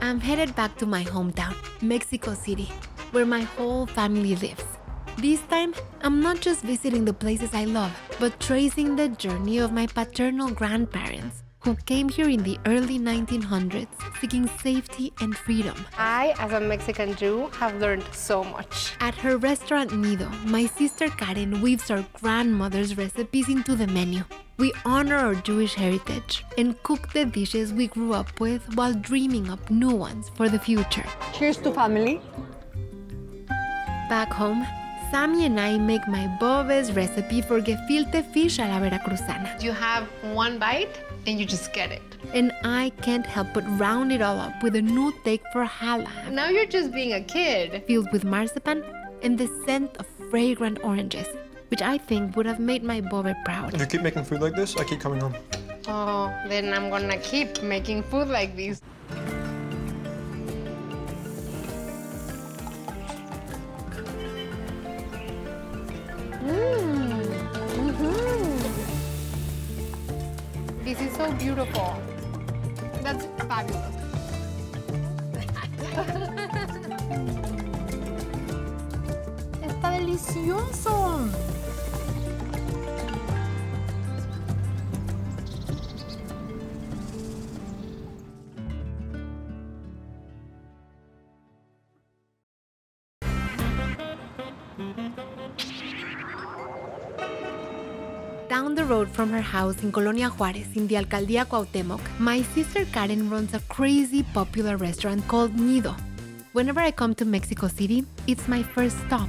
I'm headed back to my hometown, Mexico City, where my whole family lives. This time, I'm not just visiting the places I love, but tracing the journey of my paternal grandparents, who came here in the early 1900s seeking safety and freedom. I, as a Mexican Jew, have learned so much. At her restaurant Niddo, my sister Karen weaves our grandmother's recipes into the menu. We honor our Jewish heritage and cook the dishes we grew up with while dreaming up new ones for the future. Cheers to family. Back home, Sammy and I make my Bove's recipe for gefilte fish a la veracruzana. You have one bite and you just get it. And I can't help but round it all up with a new take for challah, Now you're just being a kid. filled with marzipan and the scent of fragrant oranges, which I think would have made my Bove proud. If you keep making food like this, I keep coming home. Oh, then I'm gonna keep making food like this. This is so beautiful. That's fabulous. Está delicioso. Down the road from her house in Colonia Juárez in the Alcaldía Cuauhtémoc, my sister Karen runs a crazy popular restaurant called Niddo. Whenever I come to Mexico City, it's my first stop.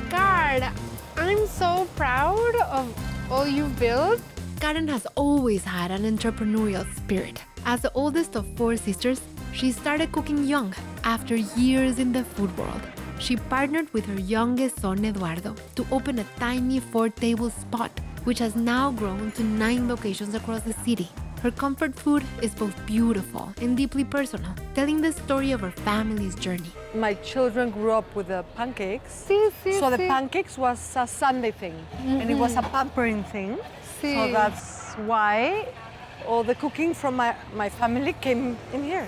God, I'm so proud of all you've built. Karen has always had an entrepreneurial spirit. As the oldest of 4 sisters, she started cooking young after years in the food world. She partnered with her youngest son, Eduardo, to open a tiny 4-table spot, which has now grown to 9 locations across the city. Her comfort food is both beautiful and deeply personal, telling the story of her family's journey. My children grew up with the pancakes. Sí, sí, So the sí. pancakes was a Sunday thing, and it was a pampering thing. Sí. So that's why all the cooking from my family came in here.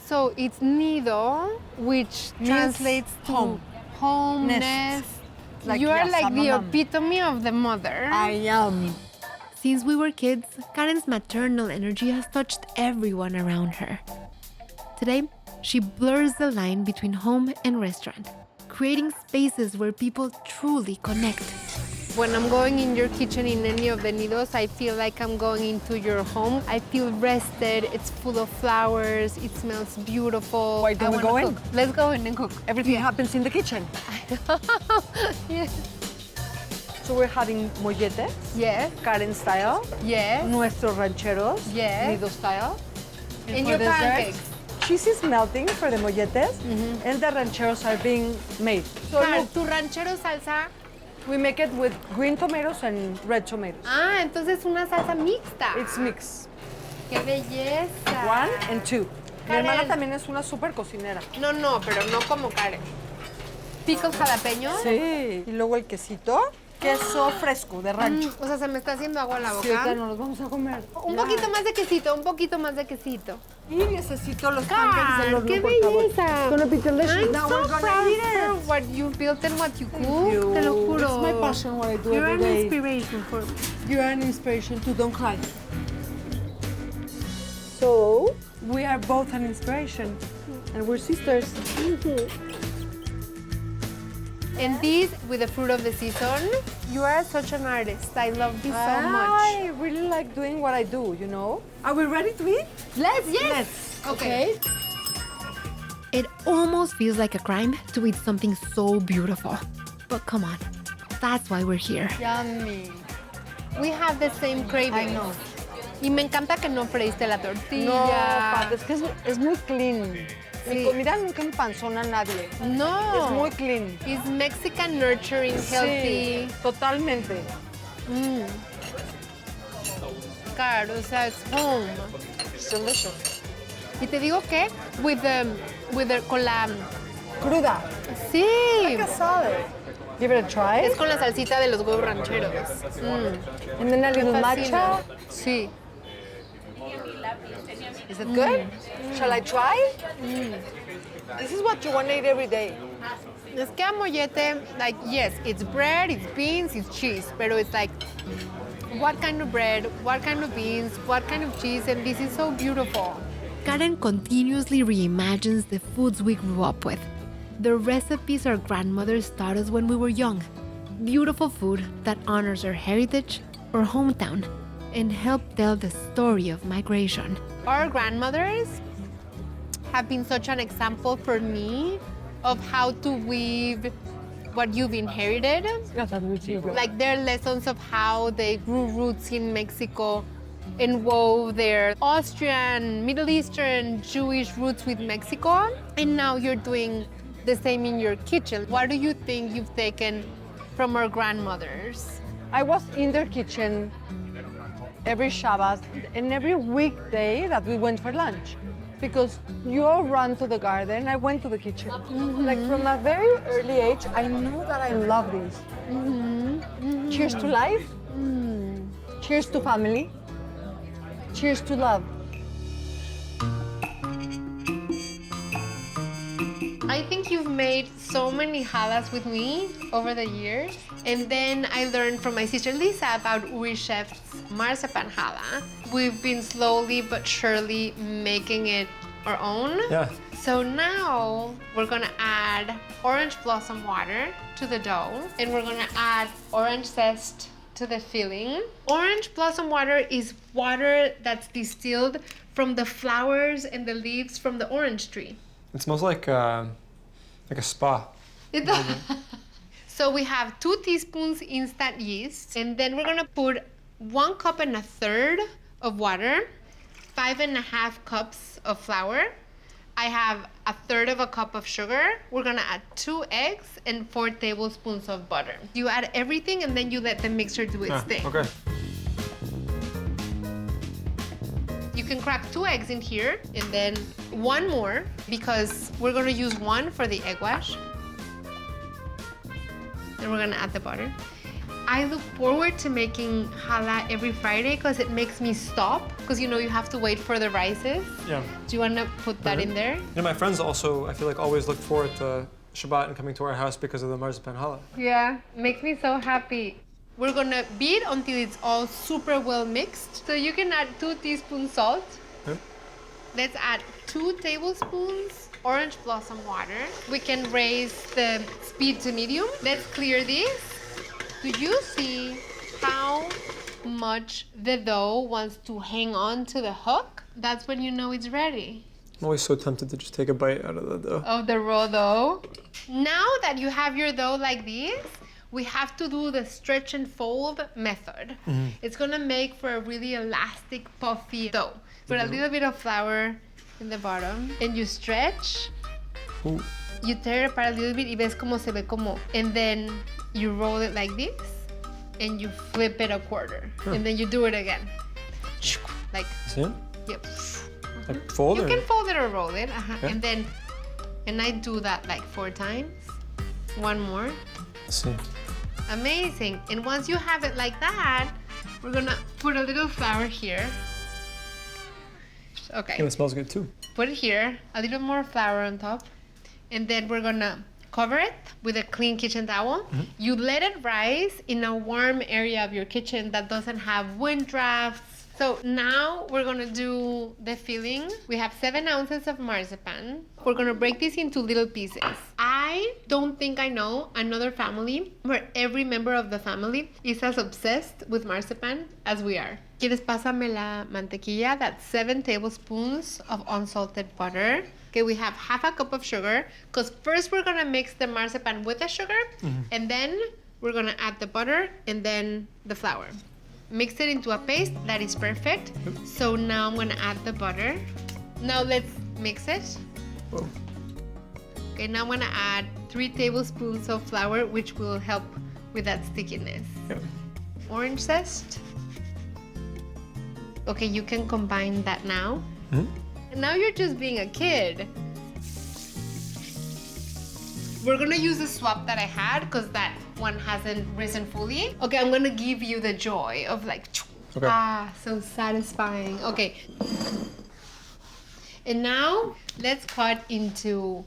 So it's Niddo, which Means translates to home. home, Nest. nest. Like, You are yes, like I'm the a mom. epitome of the mother. I am. Since we were kids, Karen's maternal energy has touched everyone around her. Today, she blurs the line between home and restaurant, creating spaces where people truly connect. When I'm going in your kitchen in any of the Niddos, I feel like I'm going into your home. I feel rested, it's full of flowers, it smells beautiful. Why don't I we go wanna in? cook. Let's go in and cook. Everything happens in the kitchen. Yes. So we're having molletes, Yes. Karen style, Yes. nuestros rancheros, Yes. Niddo style. And for your dessert, pancakes. cheese is melting for the molletes, and the rancheros are being made. So Car, look, tu ranchero salsa. we make it with green tomatoes and red tomatoes. Ah, entonces una salsa mixta. It's mixed. ¡Qué belleza! 1 and 2. Mi Karen. hermana también es una súper cocinera. No, pero no como Karen. ¿Picos jalapeños? Sí. Y luego el quesito, queso fresco de rancho. O sea, se me está haciendo agua en la boca. Sí, ahorita nos los vamos a comer. Un poquito más de quesito, un poquito más de quesito. Y necesito los pancakes del horno, ¡Qué por favor. belleza! It's gonna be delicious. I'm Now so we're gonna proud eat it. for what you built and what you cook. You. Te lo juro. It's my passion, what I do You're every an day. inspiration for me. You're an inspiration too, don't cry. So, we are both an inspiration. And we're sisters. And this, with the fruit of the season, you are such an artist. I love this so much. I really like doing what I do, you know? Are we ready to eat? Yes. Okay. It almost feels like a crime to eat something so beautiful. But come on, that's why we're here. Yummy. We have the same cravings. I know. Y me encanta que no freíste la tortilla. No, Pat, es que es muy clean. Mi Sí. comida nunca empanzona a nadie. No. Es muy clean. It's Mexican nurturing, healthy. Sí, totalmente. Claro, o sea, it's home. It's delicious. Y te digo que con la... Cruda. Sí. Like a salad. Give it a try. Es con la salsita de los huevos rancheros. And then a little fascina. matcha. Sí. Is it good? Shall I try? This is what you want to eat every day. Es que a mollete, like, yes, it's bread, it's beans, it's cheese, pero it's like, what kind of bread, what kind of beans, what kind of cheese, and this is so beautiful. Karen continuously reimagines the foods we grew up with, the recipes our grandmothers taught us when we were young, beautiful food that honors our heritage, our hometown, and help tell the story of migration. Our grandmothers have been such an example for me of how to weave what you've inherited. Like their lessons of how they grew roots in Mexico and wove their Austrian, Middle Eastern, Jewish roots with Mexico. And now you're doing the same in your kitchen. What do you think you've taken from our grandmothers? I was in their kitchen every Shabbat and every weekday that we went for lunch. Because you all run to the garden, I went to the kitchen. Like from a very early age, I knew that I love this. Cheers to life. Cheers to family. Cheers to love. I think you've made so many challahs with me over the years. And then I learned from my sister Lisa about Uri Chef's marzipan challah. We've been slowly but surely making it our own. Yeah. So now we're gonna add orange blossom water to the dough, and we're gonna add orange zest to the filling. Orange blossom water is water that's distilled from the flowers and the leaves from the orange tree. It smells like a spa. It does. So we have 2 teaspoons instant yeast, and then we're gonna put 1 cup and a third of water, 5.5 cups of flour. I have a third of a cup of sugar. We're gonna add 2 eggs and 4 tablespoons of butter. You add everything and then you let the mixture do its thing. Okay. You can crack 2 eggs in here and then 1 more because we're gonna use 1 for the egg wash. And we're gonna add the butter. I look forward to making challah every Friday because it makes me stop because you know you have to wait for the rices. Yeah. Do you want to put that in there? Yeah, my friends also, I feel like, always look forward to Shabbat and coming to our house because of the marzipan challah. Yeah, makes me so happy. We're gonna beat until it's all super well mixed. So you can add 2 teaspoons salt. Okay. Let's add 2 tablespoons orange blossom water. We can raise the speed to medium. Let's clear this. Do you see how much the dough wants to hang on to the hook? That's when you know it's ready. I'm always so tempted to just take a bite out of the dough. Of the raw dough. Now that you have your dough like this, we have to do the stretch and fold method. It's gonna make for a really elastic, puffy dough. Put a little bit of flour in the bottom and you stretch. Ooh. You tear it apart a little bit y ves como se ve como. And then you roll it like this and you flip it a quarter. And then you do it again. Like, See it? yep. Like fold You or? can fold it or roll it. Okay. And I do that like 4 times. 1 more. See. Amazing. And once you have it like that, we're gonna put a little flour here. Okay. And it smells good too. Put it here, a little more flour on top. And then we're gonna cover it with a clean kitchen towel. You let it rise in a warm area of your kitchen that doesn't have wind drafts. So now we're gonna do the filling. We have 7 ounces of marzipan. We're gonna break this into little pieces. I don't think I know another family where every member of the family is as obsessed with marzipan as we are. ¿Quieres pásame la mantequilla? That's 7 tablespoons of unsalted butter. Okay, we have half a cup of sugar because first we're gonna mix the marzipan with the sugar and then we're gonna add the butter and then the flour. Mix it into a paste that is perfect. So now I'm gonna add the butter. Now let's mix it. Whoa. Okay, now I'm gonna add 3 tablespoons of flour, which will help with that stickiness. Yeah. Orange zest. Okay, you can combine that now. And now you're just being a kid. We're gonna use the swap that I had because that one hasn't risen fully. Okay, I'm gonna give you the joy of like, Okay. so satisfying. Okay. And now let's cut into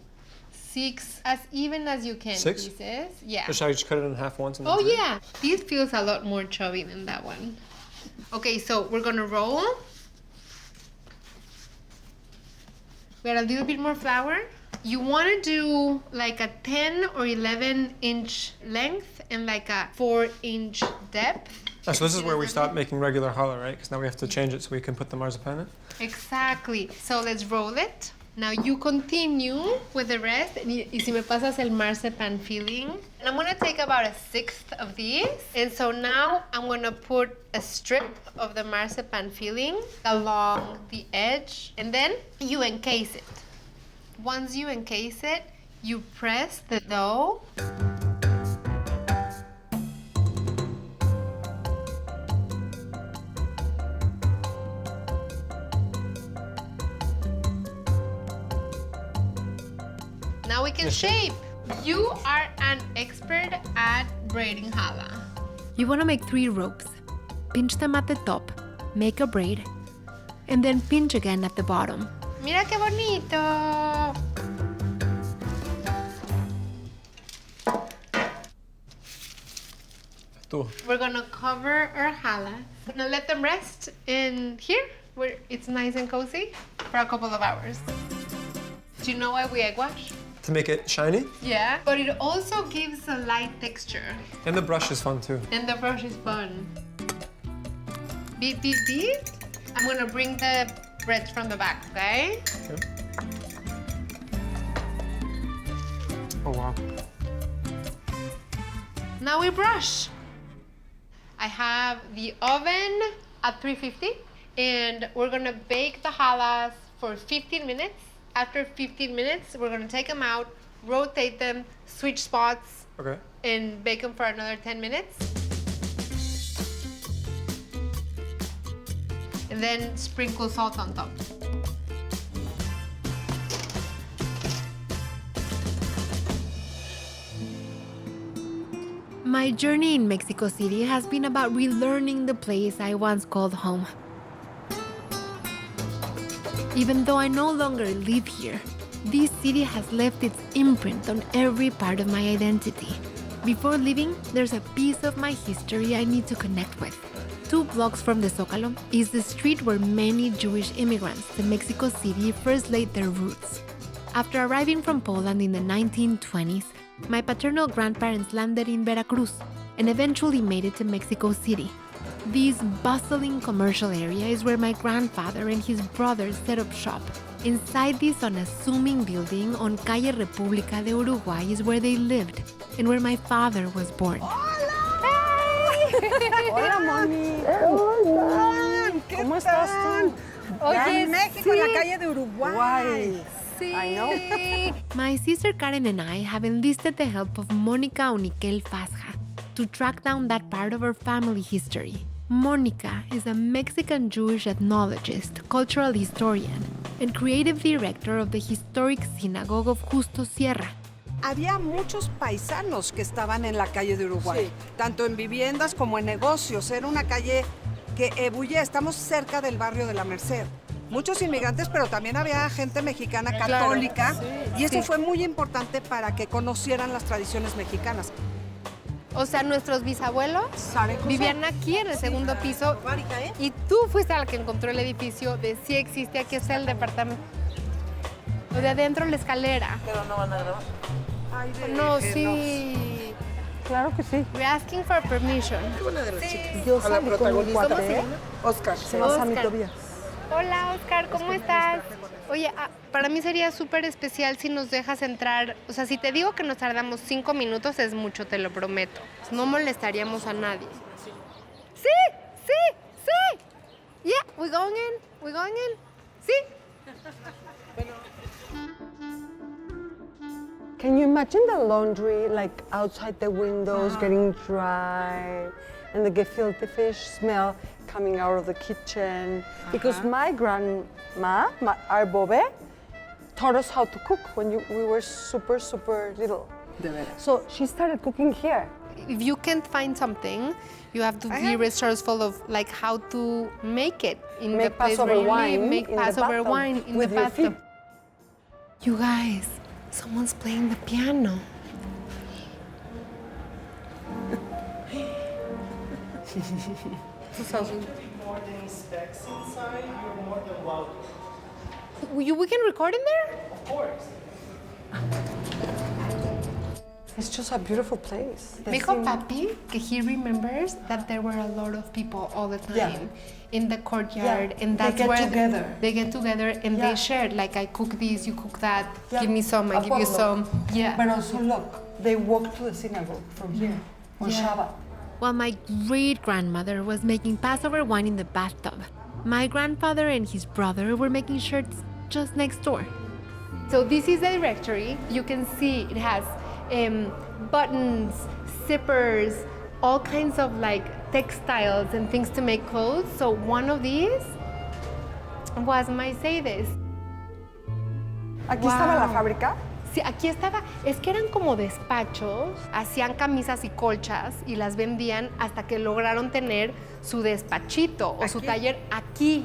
6 as even as you can 6? pieces. Yeah. Or should I just cut it in half once? And then Oh three? yeah, this feels a lot more chubby than that one. Okay, so we're gonna roll. We got a little bit more flour. You wanna do like a 10 or 11 inch length and like a 4-inch depth. Oh, so this is where we stop making regular challah, right? Because now we have to change it so we can put the marzipan in. Exactly. So let's roll it. Now you continue with the rest. Y si me pasas el marzipan filling. And I'm gonna take about 1/6 of these. And so now I'm gonna put a strip of the marzipan filling along the edge. And then you encase it. Once you encase it, you press the dough. Now we can shape. You are an expert at braiding challah. You want to make 3 ropes. Pinch them at the top, make a braid, and then pinch again at the bottom. Mira qué bonito. Tú. We're gonna cover our challah. Now let them rest in here where it's nice and cozy for a couple of hours. Do you know why we egg wash? To make it shiny. Yeah. But it also gives a light texture. And the brush is fun too. And the brush is fun. Beat, beat, beat. I'm gonna bring the bread from the back, okay? Okay. Oh wow. Now we brush. I have the oven at 350 and we're gonna bake the challahs for 15 minutes. After 15 minutes, we're gonna take them out, rotate them, switch spots, Okay. and bake them for another 10 minutes. And then sprinkle salt on top. My journey in Mexico City has been about relearning the place I once called home. Even though I no longer live here, this city has left its imprint on every part of my identity. Before leaving, there's a piece of my history I need to connect with. 2 blocks from the Zócalo is the street where many Jewish immigrants to Mexico City first laid their roots. After arriving from Poland in the 1920s, my paternal grandparents landed in Veracruz and eventually made it to Mexico City. This bustling commercial area is where my grandfather and his brothers set up shop. Inside this unassuming building on Calle República de Uruguay is where they lived and where my father was born. Hola, mami. ¿Cómo estás tú? Oye, en México, en la calle de Uruguay. Sí. I know. My sister Karen and I have enlisted the help of Mónica Unikel-Fasja to track down that part of her family history. Mónica is a Mexican Jewish ethnologist, cultural historian, and creative director of the historic synagogue of Justo Sierra. Había muchos paisanos que estaban en la calle de Uruguay, tanto en viviendas como en negocios. Era una calle que ebullía. Estamos cerca del barrio de la Merced. Muchos inmigrantes, pero también había gente mexicana católica. Y eso fue muy importante para que conocieran las tradiciones mexicanas. O sea, nuestros bisabuelos vivían aquí en el segundo piso y tú fuiste la que encontró el edificio de sí existe, aquí está el departamento. Lo de adentro, la escalera. Pero no van a grabar. No, sí. Claro que sí. We're asking for permission. Una de las chicas. Yo salí con un cuate. Oscar. Se llama Sammy Tobias. Hola, Oscar, ¿cómo estás? Oye, para mí sería súper especial si nos dejas entrar. O sea, si te digo que nos tardamos 5 minutos, es mucho, te lo prometo. No molestaríamos a nadie. Sí, sí, sí. Yeah, we're going in, we're going in. Sí. Can you imagine the laundry like outside the windows getting dry and the gefilte fish smell coming out of the kitchen? Because my grandma, our Bobe, taught us how to cook when we were super, super little. De veras. So she started cooking here. If you can't find something, you have to be resourceful of like how to make it in the Make place where Passover you wine live. Make in the Passover bathtub wine in with the your bathtub. feet. You guys, someone's playing the piano. More than specs inside, you're more than welcome. We can record in there? Of course. It's just a beautiful place. Me dijo Papi que he remembers that there were a lot of people all the time Yeah. in the courtyard, Yeah. and that's They get where together. they get together and Yeah. they shared. Like, I cook this, you cook that. Yeah. Give me some, I A give you potluck. some. Yeah. But also look, they walk to the synagogue from here on Shabbat. While my great-grandmother was making Passover wine in the bathtub, my grandfather and his brother were making shirts just next door. So this is the directory. You can see it has buttons, zippers, all kinds of like textiles and things to make clothes. So one of these was my say this. Aquí estaba la fábrica. Sí, aquí estaba, es que eran como despachos, hacían camisas y colchas y las vendían hasta que lograron tener su despachito o su taller aquí.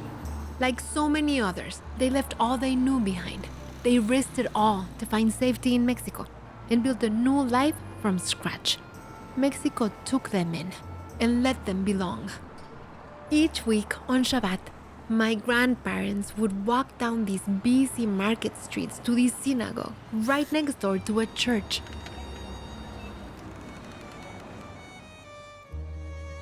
Like so many others, they left all they knew behind. They risked it all to find safety in Mexico and built a new life from scratch. Mexico took them in and let them belong. Each week on Shabbat, my grandparents would walk down these busy market streets to the synagogue right next door to a church.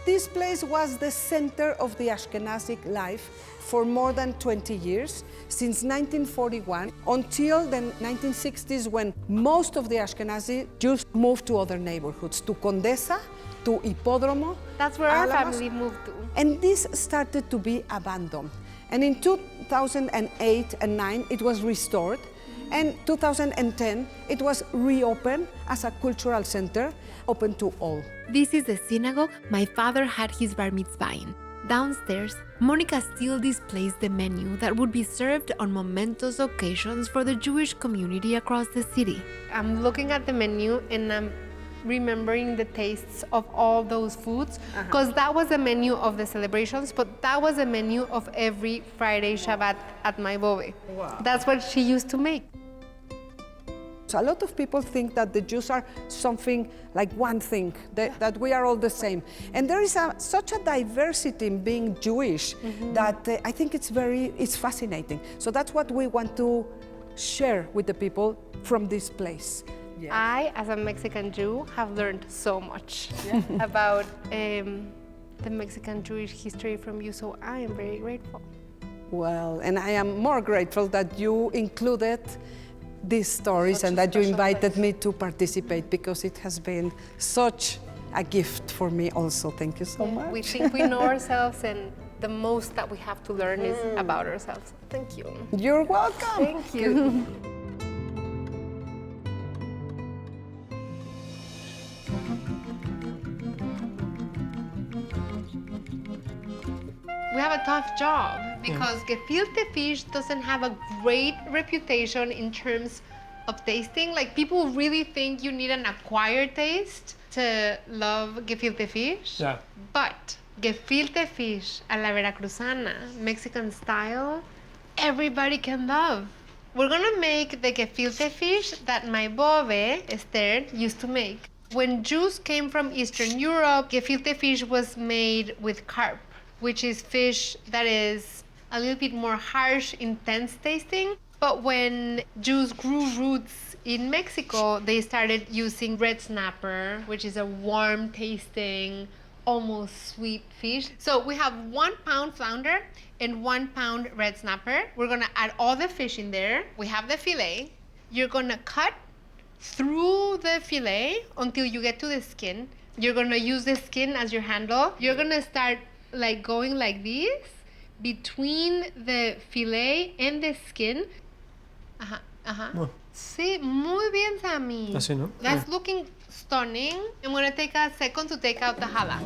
This place was the center of the Ashkenazi life for more than 20 years, since 1941 until the 1960s, when most of the Ashkenazi Jews moved to other neighborhoods, to Condesa, to Hipódromo. That's where our Álamos. family moved to. And this started to be abandoned. And in 2008 and 9, it was restored. And 2010, it was reopened as a cultural center, open to all. This is the synagogue my father had his bar mitzvah in. Downstairs, Monica still displays the menu that would be served on momentous occasions for the Jewish community across the city. I'm looking at the menu and I'm remembering the tastes of all those foods, because that was the menu of the celebrations, but that was the menu of every Friday Shabbat at my Bove. Wow. That's what she used to make. So a lot of people think that the Jews are something like one thing, that we are all the same. And there is such a diversity in being Jewish that I think it's fascinating. So that's what we want to share with the people from this place. Yeah. I, as a Mexican Jew, have learned so much about the Mexican Jewish history from you, so I am very grateful. Well, and I am more grateful that you included these stories and that you invited me to participate, because it has been such a gift for me also. Thank you so much. We think we know ourselves, and the most that we have to learn is about ourselves. Thank you. You're welcome. Thank you. We have a tough job because gefilte fish doesn't have a great reputation in terms of tasting. Like, people really think you need an acquired taste to love gefilte fish. Yeah. But gefilte fish a la veracruzana, Mexican style, everybody can love. We're gonna make the gefilte fish that my Bove, Esther, used to make. When Jews came from Eastern Europe, gefilte fish was made with carp, which is fish that is a little bit more harsh, intense tasting. But when Jews grew roots in Mexico, they started using red snapper, which is a warm tasting, almost sweet fish. So we have 1 pound flounder and 1 pound red snapper. We're gonna add all the fish in there. We have the fillet. You're gonna cut through the fillet until you get to the skin. You're gonna use the skin as your handle. You're gonna start like going like this between the fillet and the skin. Oh. Sí, muy bien, Sammy. Así, ¿no? That's looking stunning. I'm gonna take a second to take out the challah.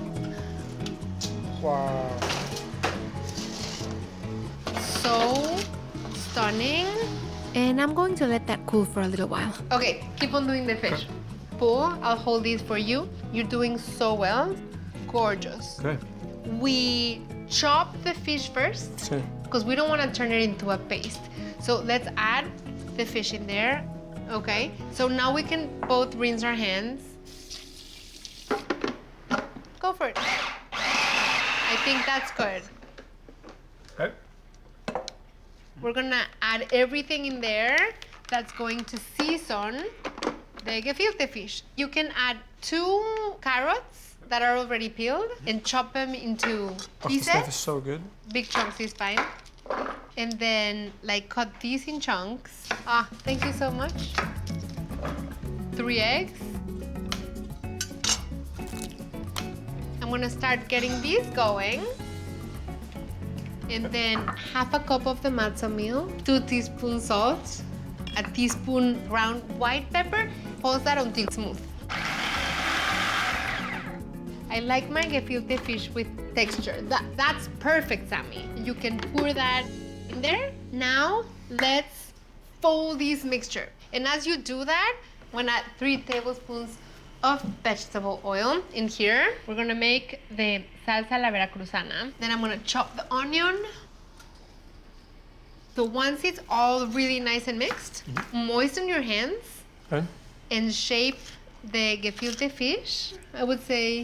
Wow. So stunning. And I'm going to let that cool for a little while. Okay, keep on doing the fish. pull. I'll hold these for you. You're doing so well. Gorgeous. Okay. We chop the fish first Okay. because we don't want to turn it into a paste. So let's add the fish in there. Okay. So now we can both rinse our hands. Go for it. I think that's good. Okay. We're gonna add everything in there that's going to season the gefilte fish. You can add 2 carrots that are already peeled and chop them into Oh, this pieces. stuff is so good. Big chunks is fine. And then like cut these in chunks. Ah, thank you so much. 3 eggs. I'm gonna start getting these going. And then half a cup of the matzo meal, 2 teaspoons salt, a teaspoon ground white pepper. Pulse that until smooth. I like my gefilte fish with texture. That's perfect, Sammy. You can pour that in there. Now, let's fold this mixture. And as you do that, I'm gonna add 3 tablespoons of vegetable oil in here. We're gonna make the salsa la veracruzana. Then I'm gonna chop the onion. So once it's all really nice and mixed, moisten your hands Okay. and shape the gefilte fish. I would say,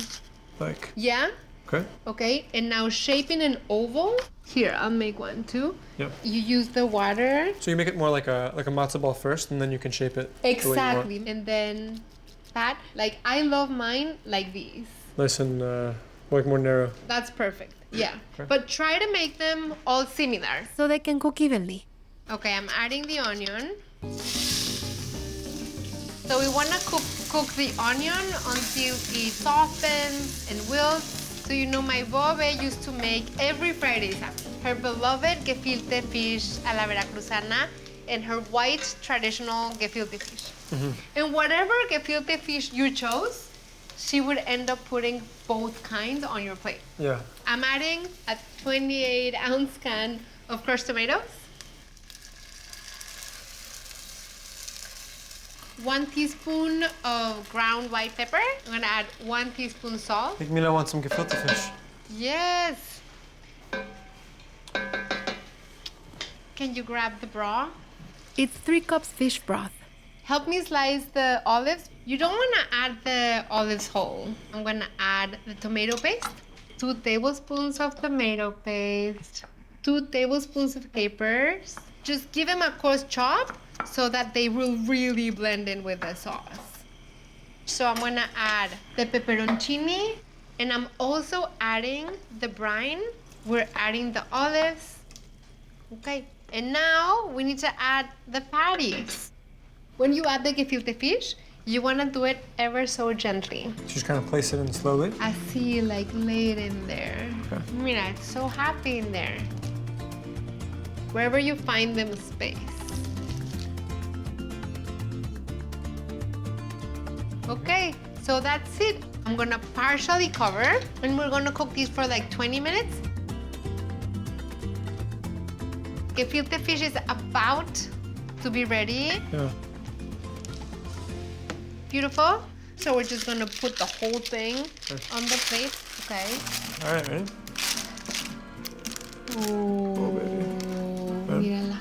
Like. yeah. Okay. Okay, and now shape in an oval. Here, I'll make one too. Yep. You use the water. So you make it more like a matzo ball first, and then you can shape it. the way you want. Exactly. And then that, like I love mine like these. Nice and like more narrow. That's perfect. Yeah. Okay. But try to make them all similar. So they can cook evenly. Okay, I'm adding the onion. So we want to cook the onion until it softens and wilts. So you know my bobe used to make every Friday her beloved gefilte fish a la veracruzana and her white traditional gefilte fish. And whatever gefilte fish you chose, she would end up putting both kinds on your plate. Yeah. I'm adding a 28-ounce can of crushed tomatoes. 1 teaspoon of ground white pepper. I'm gonna add 1 teaspoon salt. Make Mila want some gefilte fish. Yes. Can you grab the broth? It's 3 cups fish broth. Help me slice the olives. You don't want to add the olives whole. I'm going to add the tomato paste. 2 tablespoons of tomato paste. 2 tablespoons of capers. Just give them a coarse chop so that they will really blend in with the sauce. So I'm going to add the pepperoncini, and I'm also adding the brine. We're adding the olives. Okay. And now we need to add the patties. When you add the gefilte fish, you want to do it ever so gently. Just kind of place it in slowly. Así, like lay it in there. Okay. Mira, it's so happy in there. Wherever you find them space. Okay, so that's it. I'm gonna partially cover, and we're gonna cook these for like 20 minutes. Gefilte fish is about to be ready. Yeah. Beautiful. So we're just gonna put the whole thing on the plate. Okay. All right, ready? Mírala.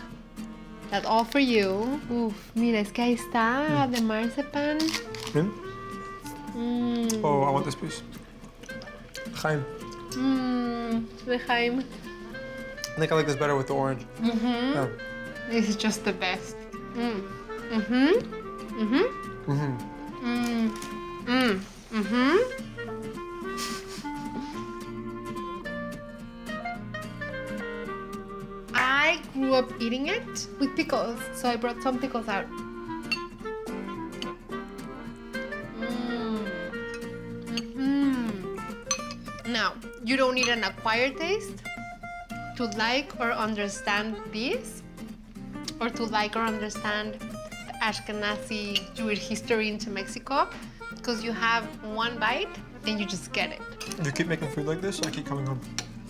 That's all for you. Uf, mira, es que ahí está the marzipan. In? Oh, I want this piece. Chaim. L'chaim. I think I like this better with the orange. Yeah. This is just the best. I grew up eating it with pickles, so I brought some pickles out. Now, you don't need an acquired taste to like or understand these, or to like or understand the Ashkenazi Jewish history into Mexico, because you have one bite and you just get it. You keep making food like this, I keep coming home.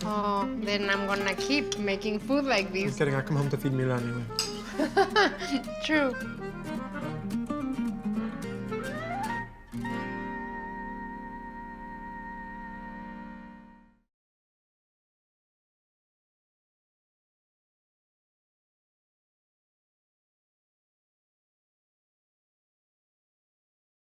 Oh, then I'm gonna keep making food like I'm this. kidding, I come home to feed Mila anyway. True.